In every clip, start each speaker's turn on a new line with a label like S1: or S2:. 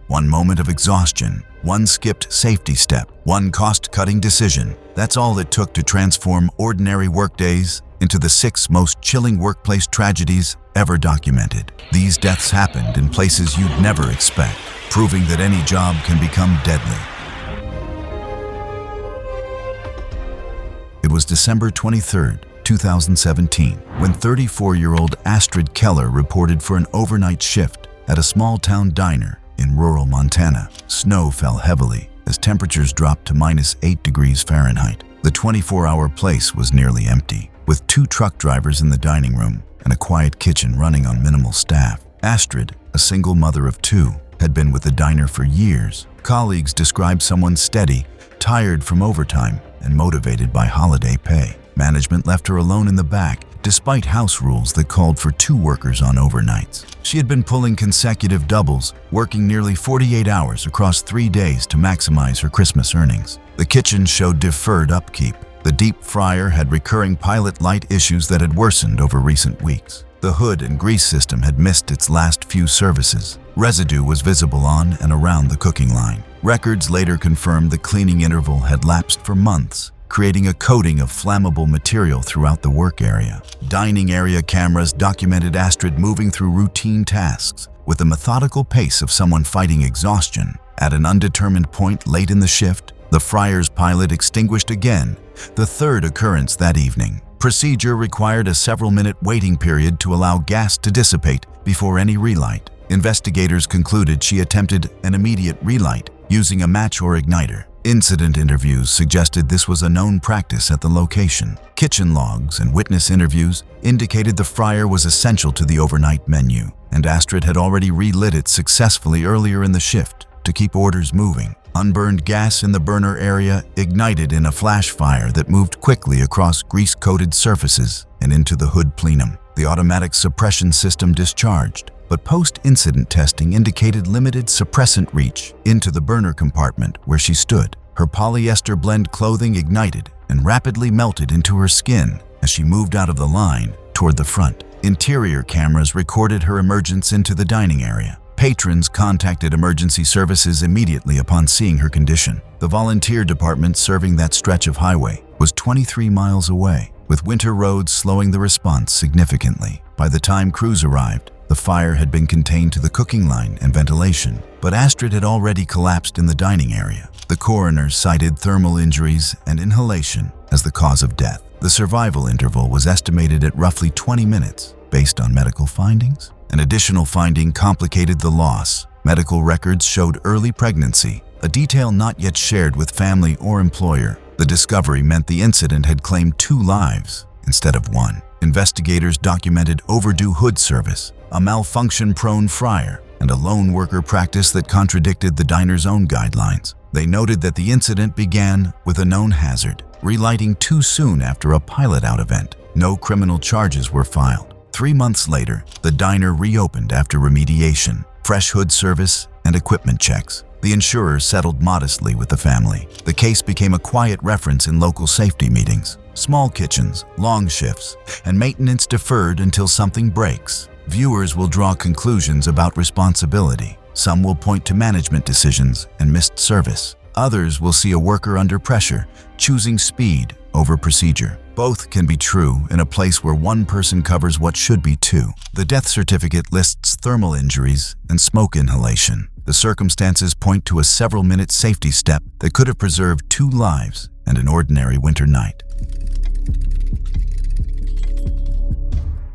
S1: one moment of exhaustion, one skipped safety step, one cost-cutting decision. That's all it took to transform ordinary workdays into the 6 most chilling workplace tragedies ever documented. These deaths happened in places you'd never expect, proving that any job can become deadly. It was December 23, 2017, when 34-year-old Astrid Keller reported for an overnight shift at a small-town diner in rural Montana. Snow fell heavily as temperatures dropped to -8 degrees Fahrenheit. The 24-hour place was nearly empty, with 2 truck drivers in the dining room and a quiet kitchen running on minimal staff. Astrid, a single mother of 2, had been with the diner for years. Colleagues described someone steady, tired from overtime, and motivated by holiday pay. Management left her alone in the back, despite house rules that called for 2 workers on overnights. She had been pulling consecutive doubles, working nearly 48 hours across 3 days to maximize her Christmas earnings. The kitchen showed deferred upkeep. The deep fryer had recurring pilot light issues that had worsened over recent weeks. The hood and grease system had missed its last few services. Residue was visible on and around the cooking line. Records later confirmed the cleaning interval had lapsed for months, creating a coating of flammable material throughout the work area. Dining area cameras documented Astrid moving through routine tasks with the methodical pace of someone fighting exhaustion. At an undetermined point late in the shift, the fryer's pilot extinguished again, the 3rd occurrence that evening. Procedure required a several-minute waiting period to allow gas to dissipate before any relight. Investigators concluded she attempted an immediate relight using a match or igniter. Incident interviews suggested this was a known practice at the location. Kitchen logs and witness interviews indicated the fryer was essential to the overnight menu, and Astrid had already relit it successfully earlier in the shift to keep orders moving. Unburned gas in the burner area ignited in a flash fire that moved quickly across grease-coated surfaces and into the hood plenum. The automatic suppression system discharged, but post-incident testing indicated limited suppressant reach into the burner compartment where she stood. Her polyester blend clothing ignited and rapidly melted into her skin as she moved out of the line toward the front. Interior cameras recorded her emergence into the dining area. Patrons contacted emergency services immediately upon seeing her condition. The volunteer department serving that stretch of highway was 23 miles away, with winter roads slowing the response significantly. By the time crews arrived, the fire had been contained to the cooking line and ventilation, but Astrid had already collapsed in the dining area. The coroner cited thermal injuries and inhalation as the cause of death. The survival interval was estimated at roughly 20 minutes, based on medical findings. An additional finding complicated the loss. Medical records showed early pregnancy, a detail not yet shared with family or employer. The discovery meant the incident had claimed 2 lives instead of 1. Investigators documented overdue hood service, a malfunction-prone fryer, and a lone worker practice that contradicted the diner's own guidelines. They noted that the incident began with a known hazard, relighting too soon after a pilot-out event. No criminal charges were filed. 3 months later, the diner reopened after remediation, fresh hood service, and equipment checks. The insurer settled modestly with the family. The case became a quiet reference in local safety meetings. Small kitchens, long shifts, and maintenance deferred until something breaks. Viewers will draw conclusions about responsibility. Some will point to management decisions and missed service. Others will see a worker under pressure, choosing speed over procedure. Both can be true in a place where one person covers what should be 2. The death certificate lists thermal injuries and smoke inhalation. The circumstances point to a several-minute safety step that could have preserved 2 lives and an ordinary winter night.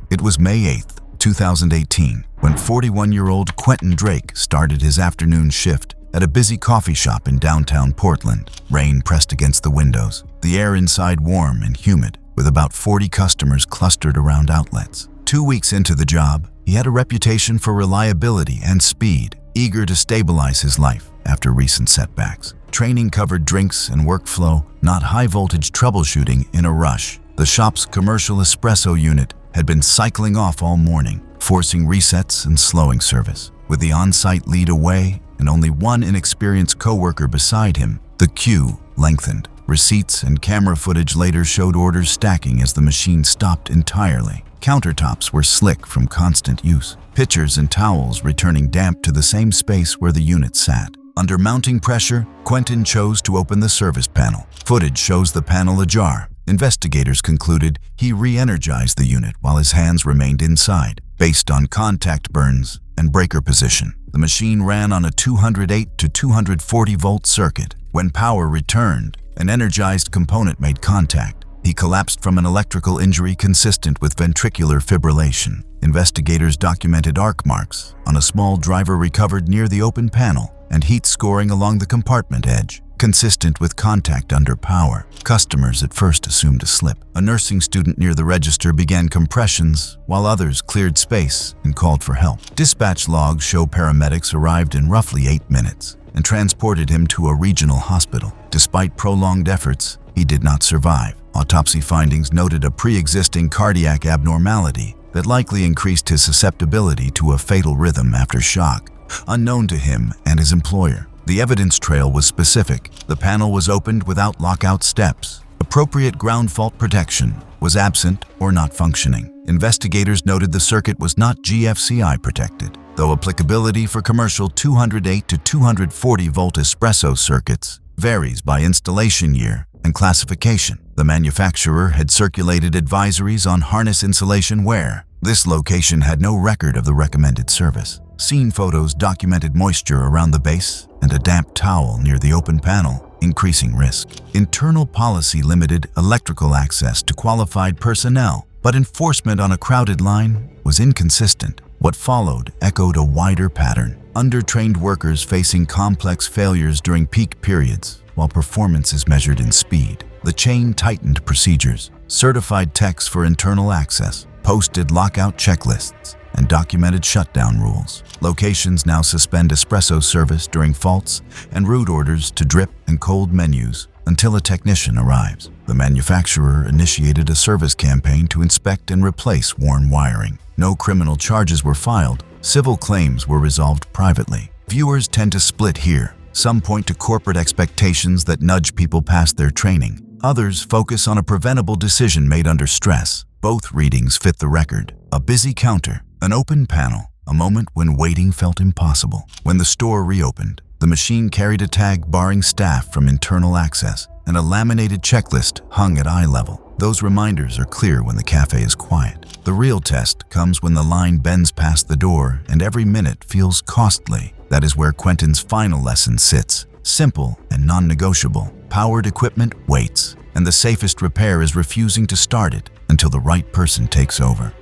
S1: It was May 8, 2018, when 41-year-old Quentin Drake started his afternoon shift at a busy coffee shop in downtown Portland. Rain pressed against the windows, the air inside warm and humid, with about 40 customers clustered around outlets. 2 weeks into the job, he had a reputation for reliability and speed, eager to stabilize his life after recent setbacks. Training covered drinks and workflow, not high-voltage troubleshooting in a rush. The shop's commercial espresso unit had been cycling off all morning, forcing resets and slowing service. With the on-site lead away and only one inexperienced coworker beside him, the queue lengthened. Receipts and camera footage later showed orders stacking as the machine stopped entirely. Countertops were slick from constant use, pitchers and towels returning damp to the same space where the unit sat. Under mounting pressure, Quentin chose to open the service panel. Footage shows the panel ajar. Investigators concluded he re-energized the unit while his hands remained inside, based on contact burns and breaker position. The machine ran on a 208 to 240 volt circuit. When power returned, an energized component made contact. He collapsed from an electrical injury consistent with ventricular fibrillation. Investigators documented arc marks on a small driver recovered near the open panel and heat scoring along the compartment edge, consistent with contact under power. Customers at first assumed a slip. A nursing student near the register began compressions, while others cleared space and called for help. Dispatch logs show paramedics arrived in roughly 8 minutes and transported him to a regional hospital. Despite prolonged efforts, he did not survive. Autopsy findings noted a pre-existing cardiac abnormality that likely increased his susceptibility to a fatal rhythm after shock, unknown to him and his employer. The evidence trail was specific. The panel was opened without lockout steps. Appropriate ground fault protection was absent or not functioning. Investigators noted the circuit was not GFCI protected, though applicability for commercial 208 to 240 volt espresso circuits varies by installation year and classification. The manufacturer had circulated advisories on harness insulation wear. This location had no record of the recommended service. Scene photos documented moisture around the base and a damp towel near the open panel, increasing risk. Internal policy limited electrical access to qualified personnel, but enforcement on a crowded line was inconsistent. What followed echoed a wider pattern. Undertrained workers facing complex failures during peak periods, while performance is measured in speed. The chain tightened procedures, certified techs for internal access, posted lockout checklists, and documented shutdown rules. Locations now suspend espresso service during faults and route orders to drip and cold menus until a technician arrives. The manufacturer initiated a service campaign to inspect and replace worn wiring. No criminal charges were filed. Civil claims were resolved privately. Viewers tend to split here. Some point to corporate expectations that nudge people past their training. Others focus on a preventable decision made under stress. Both readings fit the record. A busy counter, an open panel, a moment when waiting felt impossible. When the store reopened, the machine carried a tag barring staff from internal access, and a laminated checklist hung at eye level. Those reminders are clear when the cafe is quiet. The real test comes when the line bends past the door and every minute feels costly. That is where Quentin's final lesson sits. Simple and non-negotiable. Powered equipment waits, and the safest repair is refusing to start it until the right person takes over.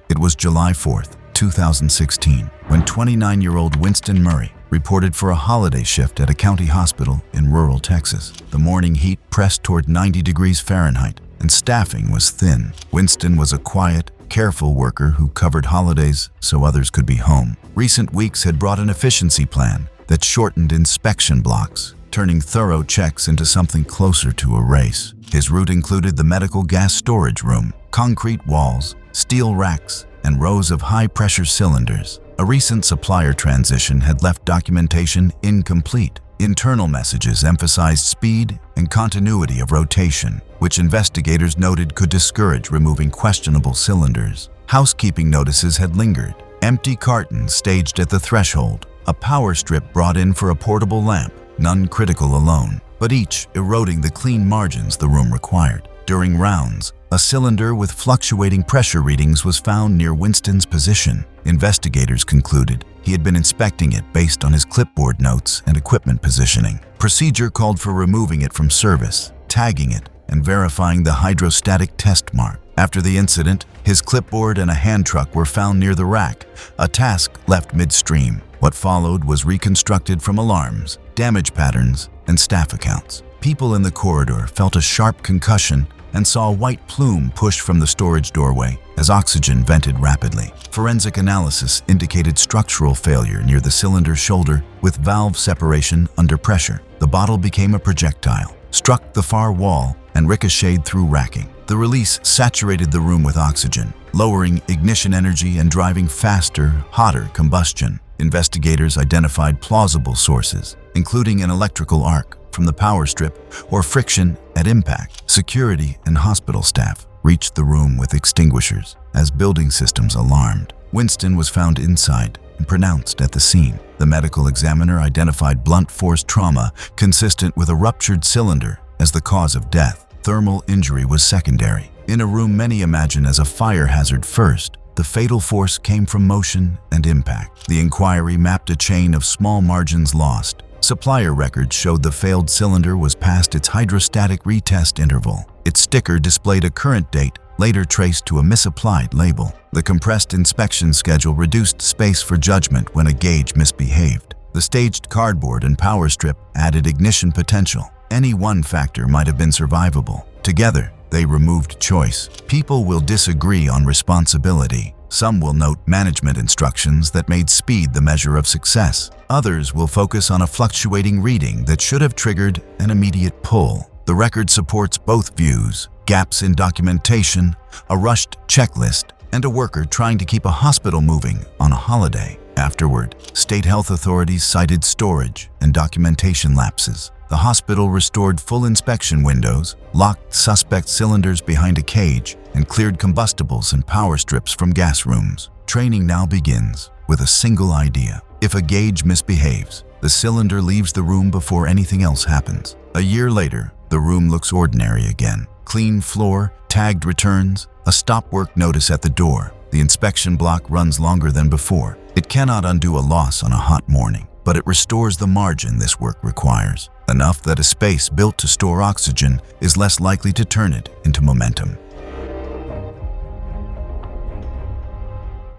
S1: It was July 4th, 2016, when 29-year-old Winston Murray reported for a holiday shift at a county hospital in rural Texas. The morning heat pressed toward 90 degrees Fahrenheit, and staffing was thin. Winston was a quiet, careful worker who covered holidays so others could be home. Recent weeks had brought an efficiency plan that shortened inspection blocks, turning thorough checks into something closer to a race. His route included the medical gas storage room, concrete walls, steel racks, and rows of high-pressure cylinders. A recent supplier transition had left documentation incomplete. Internal messages emphasized speed and continuity of rotation, which investigators noted could discourage removing questionable cylinders. Housekeeping notices had lingered. Empty cartons staged at the threshold. A power strip brought in for a portable lamp, none critical alone, but each eroding the clean margins the room required. During rounds, a cylinder with fluctuating pressure readings was found near Winston's position. Investigators concluded he had been inspecting it based on his clipboard notes and equipment positioning. Procedure called for removing it from service, tagging it, and verifying the hydrostatic test mark. After the incident, his clipboard and a hand truck were found near the rack, a task left midstream. What followed was reconstructed from alarms, damage patterns, and staff accounts. People in the corridor felt a sharp concussion and saw a white plume push from the storage doorway as oxygen vented rapidly. Forensic analysis indicated structural failure near the cylinder shoulder with valve separation under pressure. The bottle became a projectile, struck the far wall, and ricocheted through racking. The release saturated the room with oxygen, lowering ignition energy and driving faster, hotter combustion. Investigators identified plausible sources, including an electrical arc, from the power strip or friction at impact. Security and hospital staff reached the room with extinguishers as building systems alarmed. Winston was found inside and pronounced at the scene. The medical examiner identified blunt force trauma consistent with a ruptured cylinder as the cause of death. Thermal injury was secondary. In a room many imagine as a fire hazard first, the fatal force came from motion and impact. The inquiry mapped a chain of small margins lost. Supplier records showed the failed cylinder was past its hydrostatic retest interval. Its sticker displayed a current date, later traced to a misapplied label. The compressed inspection schedule reduced space for judgment when a gauge misbehaved. The staged cardboard and power strip added ignition potential. Any one factor might have been survivable. Together, they removed choice. People will disagree on responsibility. Some will note management instructions that made speed the measure of success. Others will focus on a fluctuating reading that should have triggered an immediate pull. The record supports both views: gaps in documentation, a rushed checklist, and a worker trying to keep a hospital moving on a holiday. Afterward, state health authorities cited storage and documentation lapses. The hospital restored full inspection windows, locked suspect cylinders behind a cage, and cleared combustibles and power strips from gas rooms. Training now begins with a single idea. If a gauge misbehaves, the cylinder leaves the room before anything else happens. A year later, the room looks ordinary again. Clean floor, tagged returns, a stop work notice at the door. The inspection block runs longer than before. It cannot undo a loss on a hot morning, but it restores the margin this work requires, enough that a space built to store oxygen is less likely to turn it into momentum.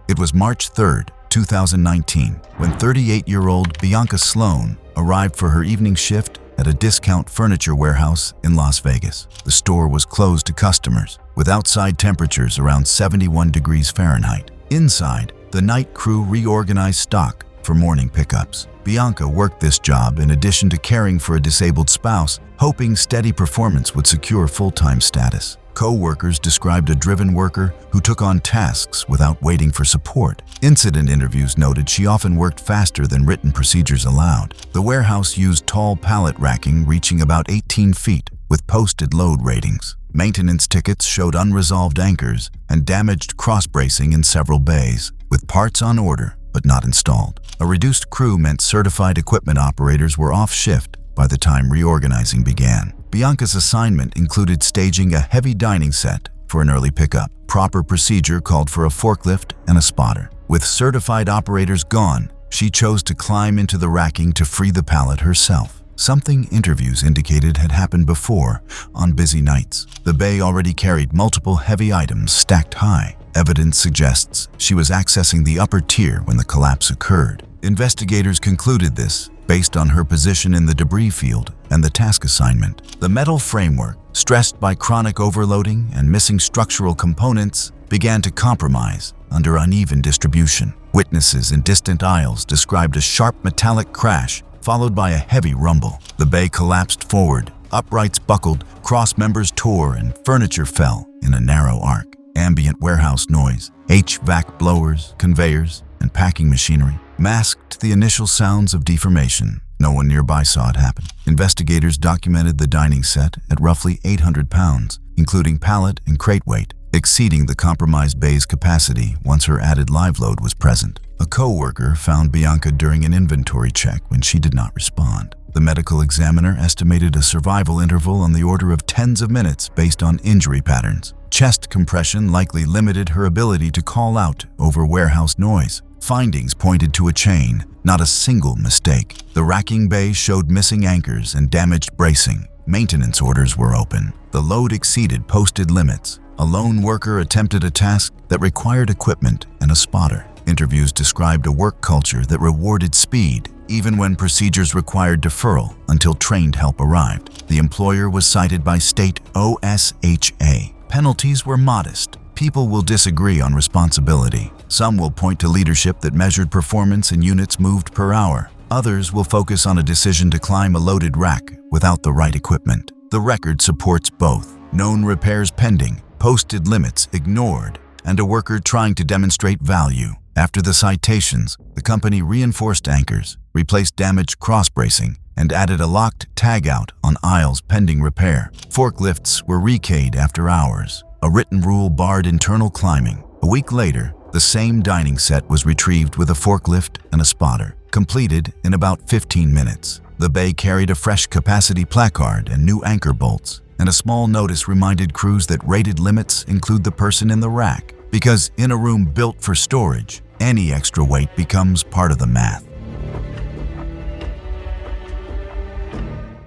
S1: It was March 3rd, 2019, when 38-year-old Bianca Sloan arrived for her evening shift at a discount furniture warehouse in Las Vegas. The store was closed to customers, with outside temperatures around 71 degrees Fahrenheit. Inside, the night crew reorganized stock for morning pickups. Bianca worked this job in addition to caring for a disabled spouse, hoping steady performance would secure full-time status. Co-workers described a driven worker who took on tasks without waiting for support. Incident interviews noted she often worked faster than written procedures allowed. The warehouse used tall pallet racking reaching about 18 feet with posted load ratings. Maintenance tickets showed unresolved anchors and damaged cross-bracing in several bays, with parts on order but not installed. A reduced crew meant certified equipment operators were off shift by the time reorganizing began. Bianca's assignment included staging a heavy dining set for an early pickup. Proper procedure called for a forklift and a spotter. With certified operators gone, she chose to climb into the racking to free the pallet herself, something interviews indicated had happened before on busy nights. The bay already carried multiple heavy items stacked high. Evidence suggests she was accessing the upper tier when the collapse occurred. Investigators concluded this based on her position in the debris field and the task assignment. The metal framework, stressed by chronic overloading and missing structural components, began to compromise under uneven distribution. Witnesses in distant aisles described a sharp metallic crash followed by a heavy rumble. The bay collapsed forward, uprights buckled, cross members tore, and furniture fell in a narrow arc. Ambient warehouse noise, HVAC blowers, conveyors, and packing machinery masked the initial sounds of deformation. No one nearby saw it happen. Investigators documented the dining set at roughly 800 pounds, including pallet and crate weight, exceeding the compromised bay's capacity once her added live load was present. A co-worker found Bianca during an inventory check when she did not respond. The medical examiner estimated a survival interval on the order of tens of minutes based on injury patterns. Chest compression likely limited her ability to call out over warehouse noise. Findings pointed to a chain, not a single mistake. The racking bay showed missing anchors and damaged bracing. Maintenance orders were open. The load exceeded posted limits. A lone worker attempted a task that required equipment and a spotter. Interviews described a work culture that rewarded speed, even when procedures required deferral until trained help arrived. The employer was cited by state OSHA. Penalties were modest. People will disagree on responsibility. Some will point to leadership that measured performance in units moved per hour. Others will focus on a decision to climb a loaded rack without the right equipment. The record supports both. Known repairs pending, posted limits ignored, and a worker trying to demonstrate value. After the citations, the company reinforced anchors, replaced damaged cross-bracing, and added a locked tagout on aisles pending repair. Forklifts were rekeyed after hours. A written rule barred internal climbing. A week later, the same dining set was retrieved with a forklift and a spotter, completed in about 15 minutes. The bay carried a fresh capacity placard and new anchor bolts, and a small notice reminded crews that rated limits include the person in the rack, because in a room built for storage, any extra weight becomes part of the math.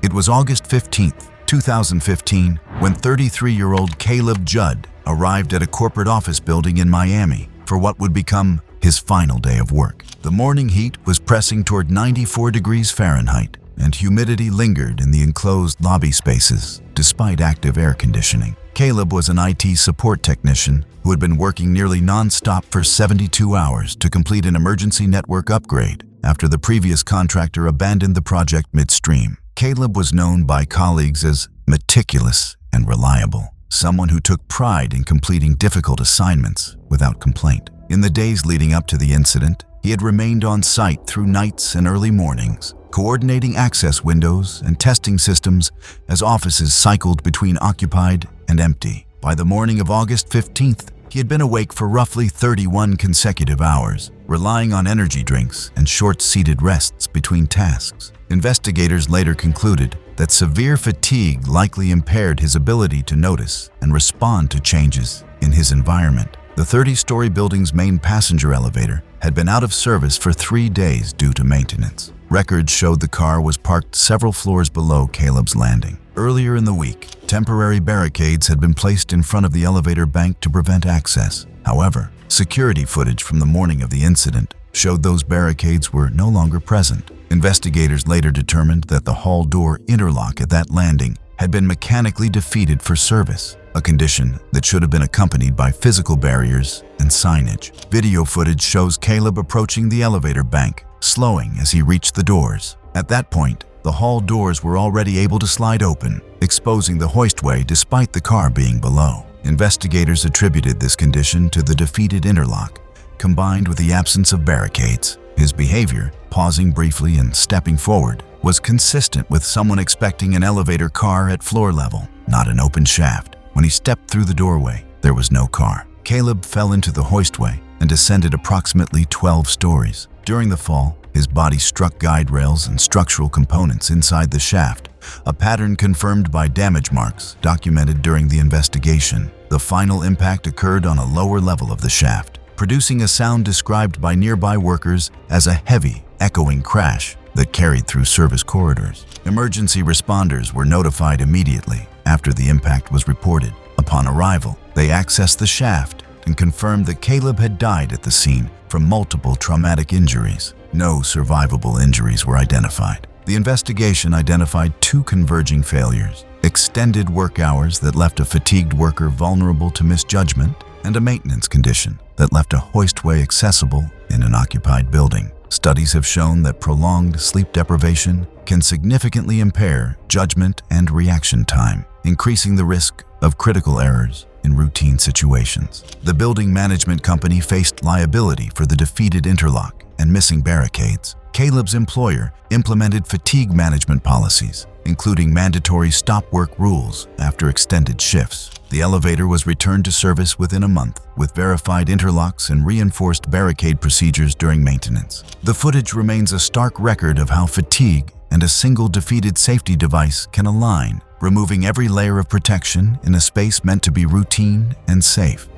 S1: It was August 15th, 2015, when 33-year-old Caleb Judd arrived at a corporate office building in Miami for what would become his final day of work. The morning heat was pressing toward 94 degrees Fahrenheit, and humidity lingered in the enclosed lobby spaces, despite active air conditioning. Caleb was an IT support technician who had been working nearly non-stop for 72 hours to complete an emergency network upgrade after the previous contractor abandoned the project midstream. Caleb was known by colleagues as meticulous and reliable, someone who took pride in completing difficult assignments without complaint. In the days leading up to the incident, he had remained on site through nights and early mornings, coordinating access windows and testing systems as offices cycled between occupied and empty. By the morning of August 15th, he had been awake for roughly 31 consecutive hours, relying on energy drinks and short-seated rests between tasks. Investigators later concluded that severe fatigue likely impaired his ability to notice and respond to changes in his environment. The 30-story building's main passenger elevator had been out of service for 3 days due to maintenance. Records showed the car was parked several floors below Caleb's landing. Earlier in the week, temporary barricades had been placed in front of the elevator bank to prevent access. However, security footage from the morning of the incident showed those barricades were no longer present. Investigators later determined that the hall door interlock at that landing had been mechanically defeated for service, a condition that should have been accompanied by physical barriers and signage. Video footage shows Caleb approaching the elevator bank, slowing as he reached the doors. At that point, the hall doors were already able to slide open, exposing the hoistway despite the car being below. Investigators attributed this condition to the defeated interlock, combined with the absence of barricades. His behavior, pausing briefly and stepping forward, was consistent with someone expecting an elevator car at floor level, not an open shaft. When he stepped through the doorway, there was no car. Caleb fell into the hoistway and descended approximately 12 stories. During the fall, his body struck guide rails and structural components inside the shaft, a pattern confirmed by damage marks documented during the investigation. The final impact occurred on a lower level of the shaft, producing a sound described by nearby workers as a heavy, echoing crash that carried through service corridors. Emergency responders were notified immediately after the impact was reported. Upon arrival, they accessed the shaft and confirmed that Caleb had died at the scene from multiple traumatic injuries. No survivable injuries were identified. The investigation identified 2 converging failures: extended work hours that left a fatigued worker vulnerable to misjudgment, and a maintenance condition that left a hoistway accessible in an occupied building. Studies have shown that prolonged sleep deprivation can significantly impair judgment and reaction time, increasing the risk of critical errors in routine situations. The building management company faced liability for the defeated interlock and missing barricades. Caleb's employer implemented fatigue management policies, including mandatory stop work rules after extended shifts. The elevator was returned to service within a month, with verified interlocks and reinforced barricade procedures during maintenance. The footage remains a stark record of how fatigue and a single defeated safety device can align, removing every layer of protection in a space meant to be routine and safe.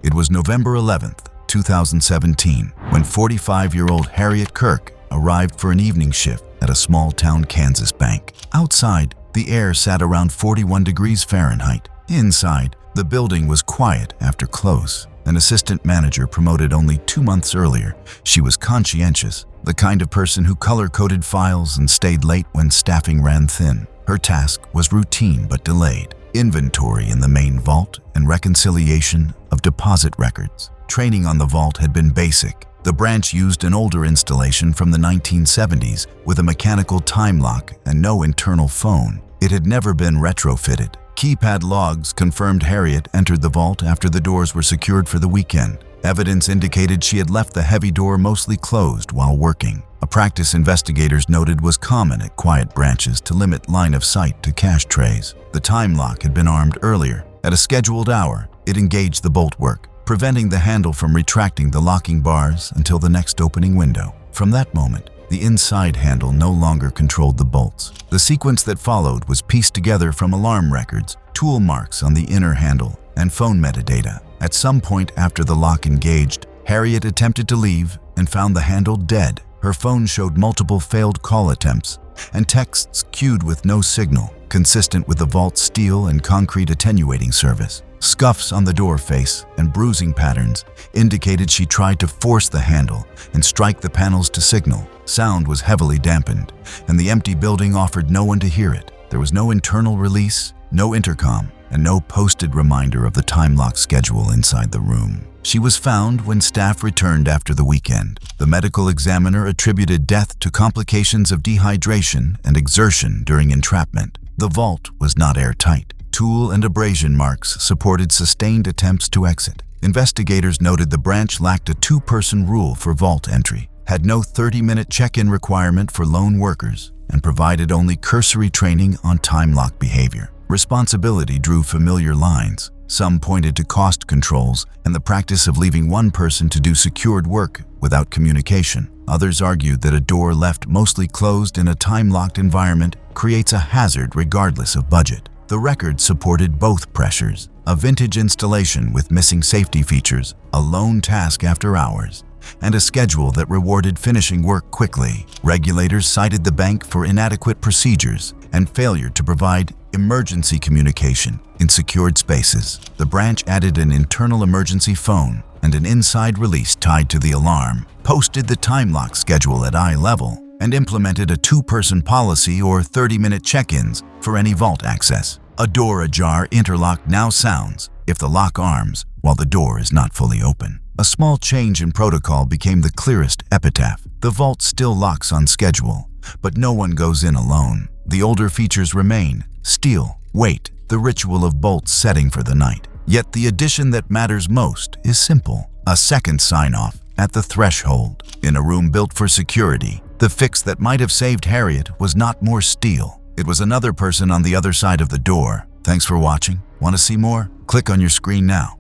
S1: It was November 11th, 2017, when 45-year-old Harriet Kirk arrived for an evening shift at a small-town Kansas bank. Outside, the air sat around 41 degrees Fahrenheit. Inside, the building was quiet after close. An assistant manager promoted only 2 months earlier, she was conscientious, the kind of person who color-coded files and stayed late when staffing ran thin. Her task was routine but delayed: inventory in the main vault and reconciliation of deposit records. Training on the vault had been basic. The branch used an older installation from the 1970s with a mechanical time lock and no internal phone. It had never been retrofitted. Keypad logs confirmed Harriet entered the vault after the doors were secured for the weekend. Evidence indicated she had left the heavy door mostly closed while working, a practice investigators noted was common at quiet branches to limit line of sight to cash trays. The time lock had been armed earlier. At a scheduled hour, it engaged the bolt work, preventing the handle from retracting the locking bars until the next opening window. From that moment, the inside handle no longer controlled the bolts. The sequence that followed was pieced together from alarm records, tool marks on the inner handle, and phone metadata. At some point after the lock engaged, Harriet attempted to leave and found the handle dead. Her phone showed multiple failed call attempts and texts queued with no signal, consistent with the vault's steel and concrete attenuating service. Scuffs on the door face and bruising patterns indicated she tried to force the handle and strike the panels to signal. Sound was heavily dampened, and the empty building offered no one to hear it. There was no internal release, no intercom, and no posted reminder of the time lock schedule inside the room. She was found when staff returned after the weekend. The medical examiner attributed death to complications of dehydration and exertion during entrapment. The vault was not airtight. Tool and abrasion marks supported sustained attempts to exit. Investigators noted the branch lacked a two-person rule for vault entry, had no 30-minute check-in requirement for lone workers, and provided only cursory training on time lock behavior. Responsibility drew familiar lines. Some pointed to cost controls and the practice of leaving one person to do secured work without communication. Others argued that a door left mostly closed in a time-locked environment creates a hazard regardless of budget. The record supported both pressures: a vintage installation with missing safety features, a lone task after hours, and a schedule that rewarded finishing work quickly. Regulators cited the bank for inadequate procedures and failure to provide emergency communication in secured spaces. The branch added an internal emergency phone and an inside release tied to the alarm, posted the time lock schedule at eye level, and implemented a two-person policy or 30-minute check-ins for any vault access. A door ajar interlock now sounds if the lock arms while the door is not fully open. A small change in protocol became the clearest epitaph. The vault still locks on schedule, but no one goes in alone. The older features remain: steel, weight, the ritual of bolts setting for the night. Yet the addition that matters most is simple: a second sign-off at the threshold. In a room built for security, the fix that might have saved Harriet was not more steel. It was another person on the other side of the door. Thanks for watching. Want to see more? Click on your screen now.